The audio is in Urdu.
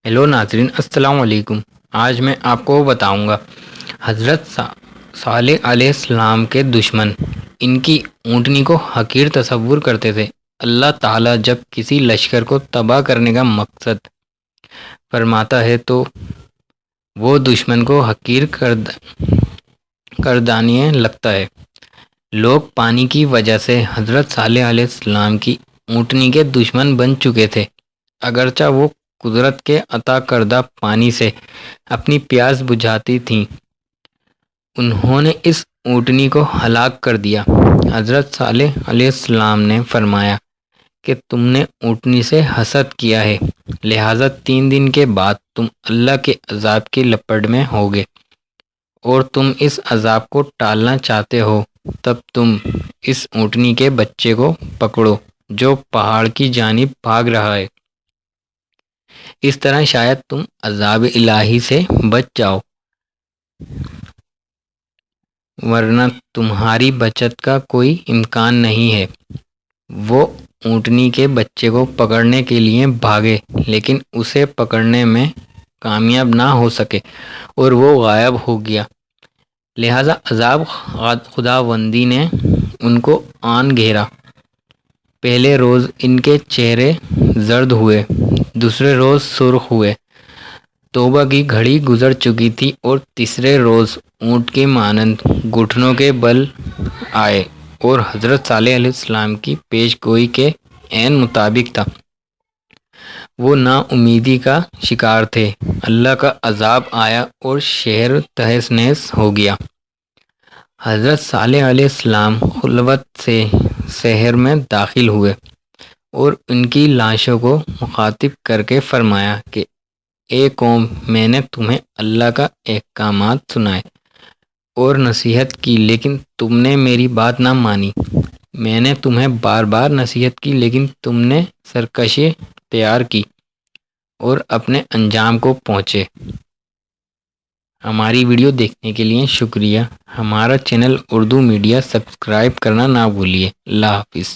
ہیلو ناظرین، السلام علیکم۔ آج میں آپ کو بتاؤں گا حضرت صالح علیہ السلام کے دشمن ان کی اونٹنی کو حقیر تصور کرتے تھے۔ اللہ تعالیٰ جب کسی لشکر کو تباہ کرنے کا مقصد فرماتا ہے تو وہ دشمن کو حقیر کردانیے لگتا ہے۔ لوگ پانی کی وجہ سے حضرت صالح علیہ السلام کی اونٹنی کے دشمن بن چکے تھے، اگرچہ وہ قدرت کے عطا کردہ پانی سے اپنی پیاس بجھاتی تھیں۔ انہوں نے اس اونٹنی کو ہلاک کر دیا۔ حضرت صالح علیہ السلام نے فرمایا کہ تم نے اونٹنی سے حسد کیا ہے، لہٰذا 3 دن کے بعد تم اللہ کے عذاب کی لپٹ میں ہوگے، اور تم اس عذاب کو ٹالنا چاہتے ہو تب تم اس اونٹنی کے بچے کو پکڑو جو پہاڑ کی جانب بھاگ رہا ہے، اس طرح شاید تم عذاب الہی سے بچ جاؤ، ورنہ تمہاری بچت کا کوئی امکان نہیں ہے۔ وہ اونٹنی کے بچے کو پکڑنے کے لیے بھاگے، لیکن اسے پکڑنے میں کامیاب نہ ہو سکے اور وہ غائب ہو گیا۔ لہٰذا عذاب خداوندی نے ان کو آن گھیرا۔ پہلے روز ان کے چہرے زرد ہوئے، دوسرے روز سرخ ہوئے، توبہ کی گھڑی گزر چکی تھی، اور تیسرے روز اونٹ کے مانند گھٹنوں کے بل آئے، اور حضرت صالح علیہ السلام کی پیش گوئی کے عین مطابق تھا۔ وہ نا امیدی کا شکار تھے۔ اللہ کا عذاب آیا اور شہر تہس نہس ہو گیا۔ حضرت صالح علیہ السلام خلوت سے شہر میں داخل ہوئے اور ان کی لاشوں کو مخاطب کر کے فرمایا کہ اے قوم، میں نے تمہیں اللہ کا احکامات سنائے اور نصیحت کی، لیکن تم نے میری بات نہ مانی۔ میں نے تمہیں بار بار نصیحت کی، لیکن تم نے سرکشی اختیار کی اور اپنے انجام کو پہنچے۔ ہماری ویڈیو دیکھنے کے لیے شکریہ۔ ہمارا چینل اردو میڈیا سبسکرائب کرنا نہ بھولیے۔ اللہ حافظ۔